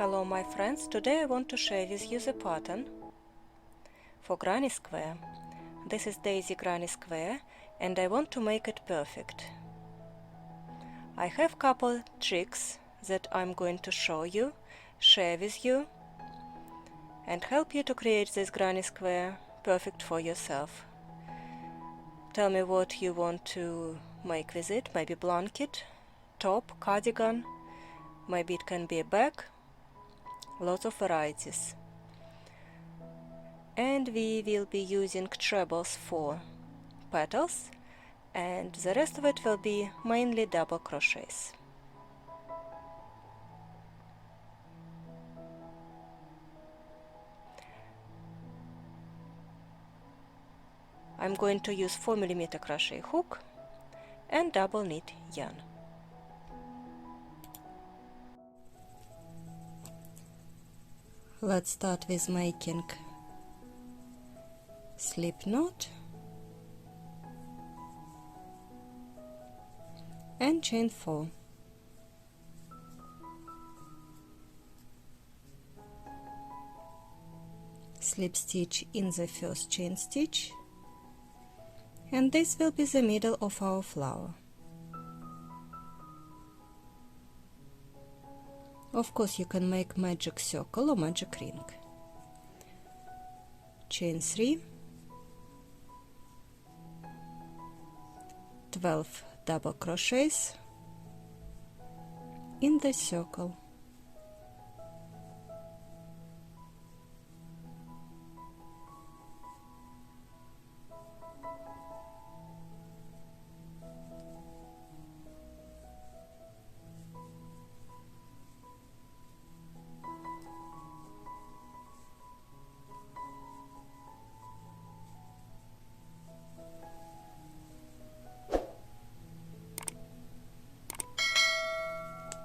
Hello my friends, today I want to share with you the pattern for granny square. This is Daisy granny square and I want to make it perfect. I have couple tricks that I'm going to show you, share with you and help you to create this granny square perfect for yourself. Tell me what you want to make with it, maybe blanket, top, cardigan, maybe it can be a bag. Lots of varieties. And we will be using trebles for petals and the rest of it will be mainly double crochets. I'm going to use 4mm crochet hook and double knit yarn. Let's start with making slip knot and chain 4. Slip stitch in the first chain stitch, and this will be the middle of our flower. Of course, you can make magic circle or magic ring. Chain 3, 12 double crochets in the circle.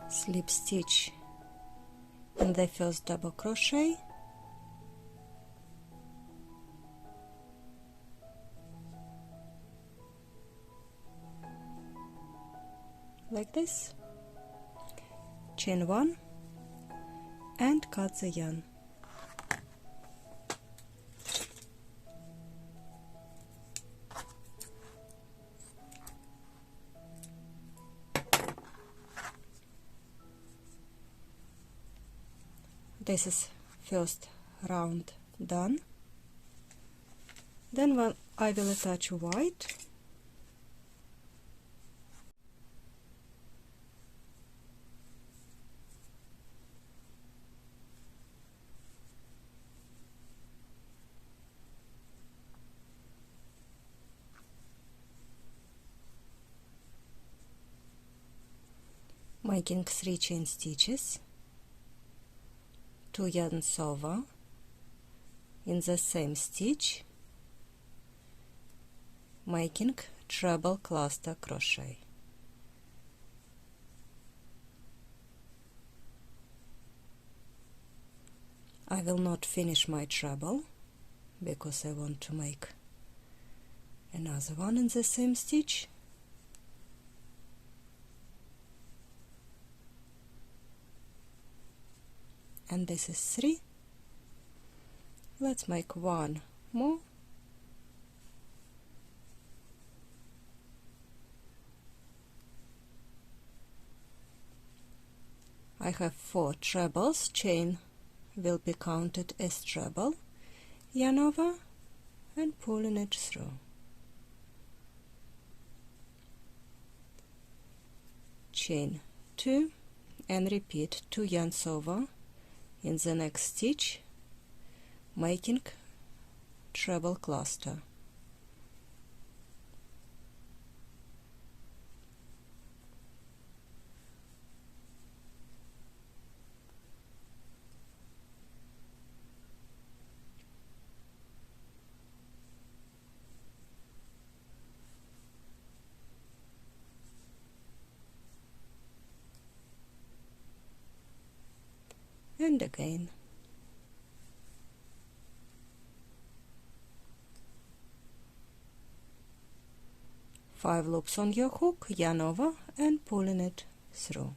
Slip stitch in the first double crochet, like this, chain 1 and cut the yarn. This is first round done. Then I will attach white. Making 3 chain stitches, 2 yarns over in the same stitch, making treble cluster crochet. I will not finish my treble because I want to make another one in the same stitch. And this is 3. Let's make one more. I have 4 trebles, chain will be counted as treble, yarn over and pulling it through. Chain 2 and repeat 2 yarns over in the next stitch, making treble cluster. And again. Five loops on your hook, yarn over and pulling it through.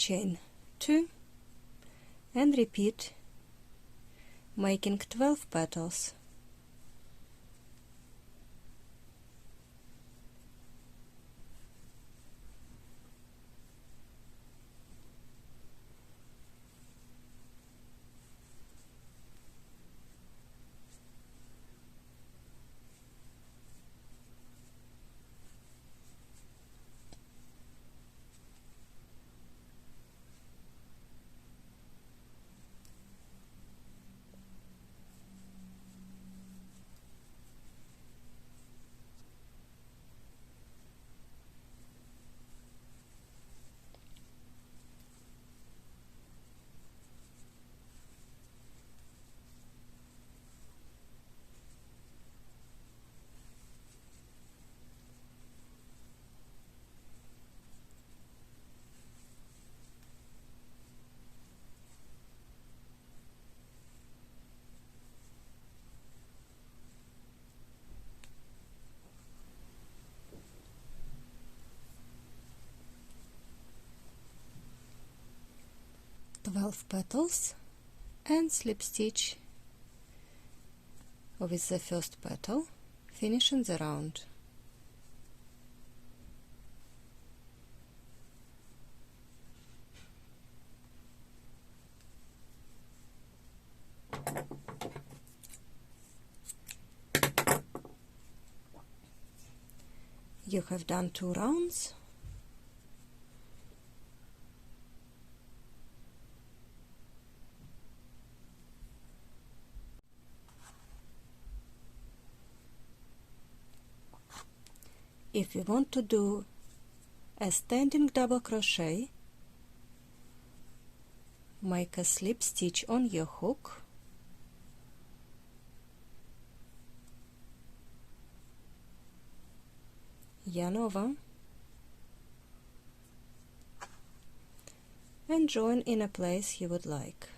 chain 2, and repeat, making 12 petals. Petals and slip stitch with the first petal, finishing the round. You have done 2 rounds. If you want to do a standing double crochet, make a slip stitch on your hook, yarn over, and join in a place you would like.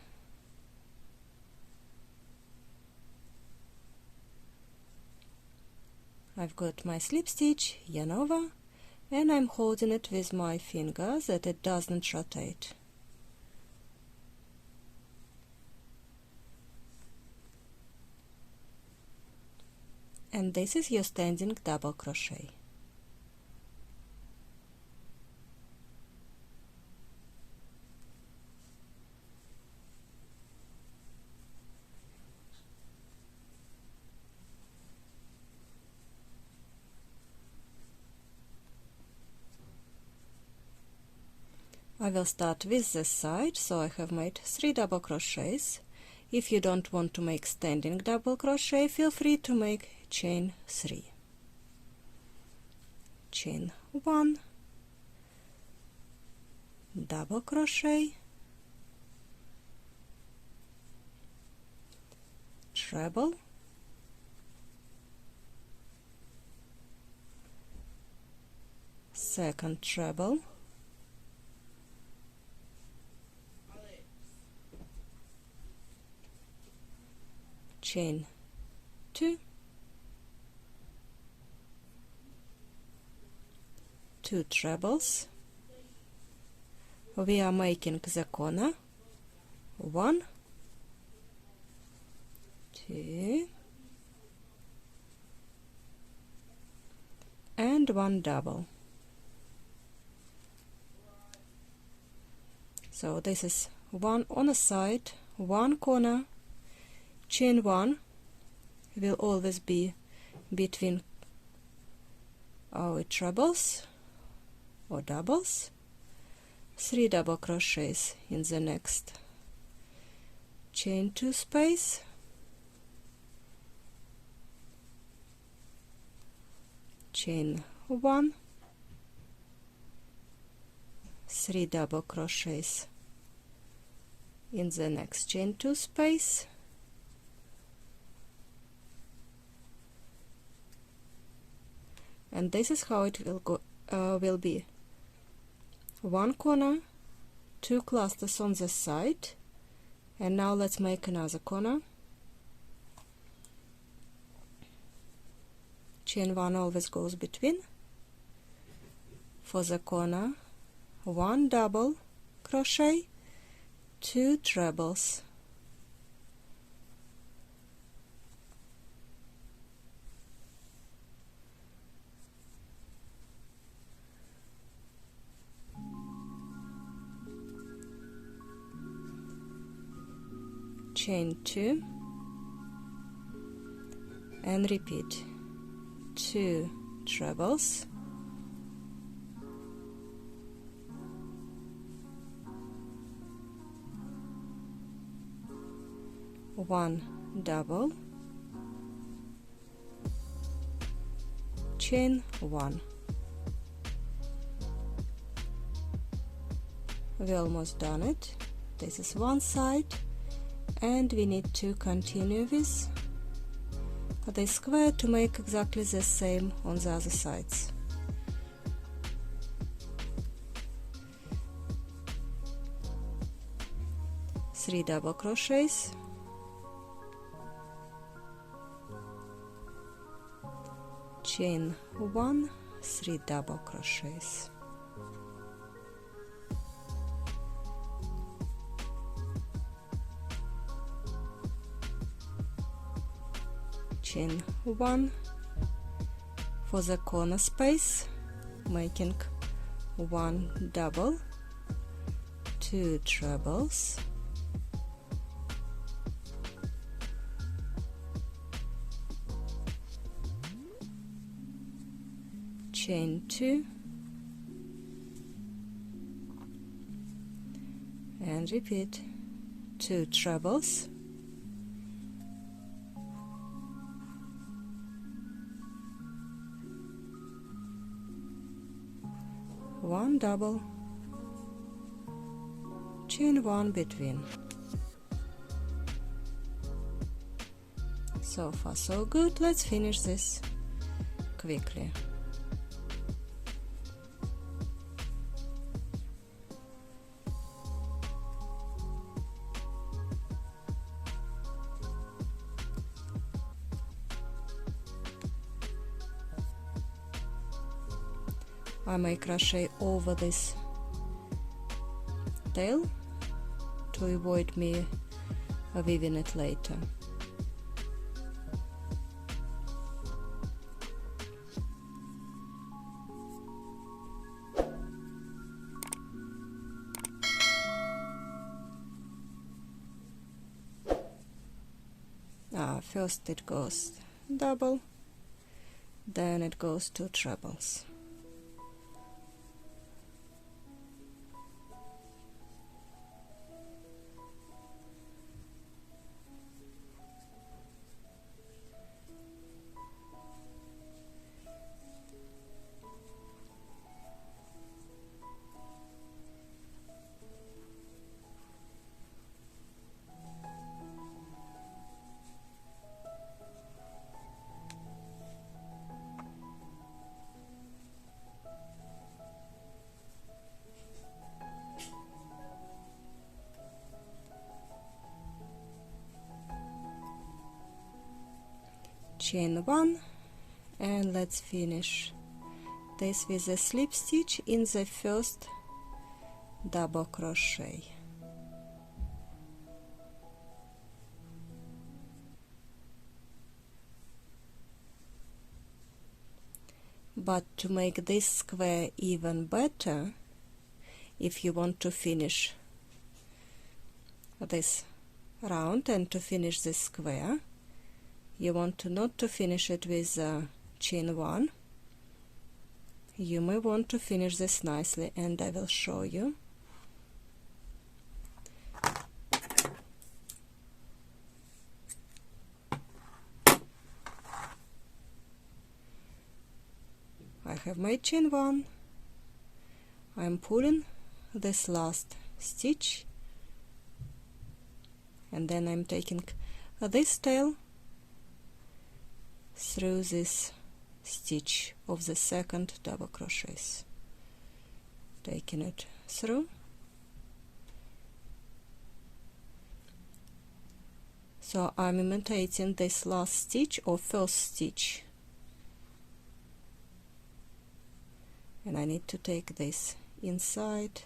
I've got my slip stitch, yarn over, and I'm holding it with my finger that it doesn't rotate. And this is your standing double crochet. I will start with this side, so I have made 3 double crochets. If you don't want to make standing double crochet, feel free to make chain 3. Chain 1, double crochet, treble, second treble, chain 2, 2 trebles. We are making the corner, 1, 2, and 1 double. So this is 1 on a side, 1 corner. Chain 1 will always be between our trebles or doubles, 3 double crochets in the next chain 2 space, chain 1, 3 double crochets in the next chain 2 space, and this is how it will be. 1 corner, 2 clusters on the side, and now let's make another corner. Chain 1 always goes between. For the corner, 1 double crochet, 2 trebles, chain 2 and repeat 2 trebles, 1 double, chain 1. We almost done it. This is one side, and we need to continue with the square to make exactly the same on the other sides. Three double crochets, chain 1, 3 double crochets, chain 1 for the corner space, making 1 double, 2 trebles, chain 2 and repeat 2 trebles, one double, chain 1 between. So far so good. Let's finish this quickly. I may crochet over this tail to avoid me weaving it later. First it goes double, then it goes 2 trebles. Chain 1, and let's finish this with a slip stitch in the first double crochet. But to make this square even better, if you want to finish this round and to finish this square, you want to not to finish it with chain 1. You may want to finish this nicely, and I will show you. I have made chain 1. I'm pulling this last stitch, and then I'm taking this tail through this stitch of the second double crochets, taking it through. So I'm imitating this last stitch or first stitch, and I need to take this inside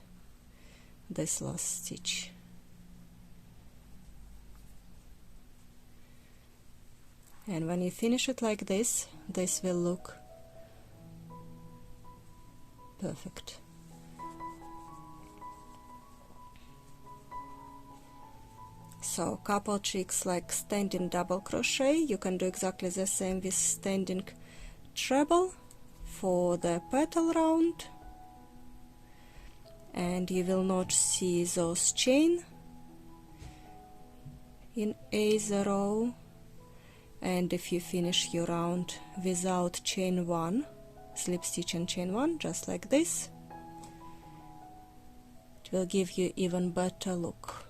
this last stitch. And when you finish it like this will look perfect. So couple tricks like standing double crochet. You can do exactly the same with standing treble for the petal round, and you will not see those chain in either row. And if you finish your round without chain one, slip stitch and chain one, just like this, it will give you even better look.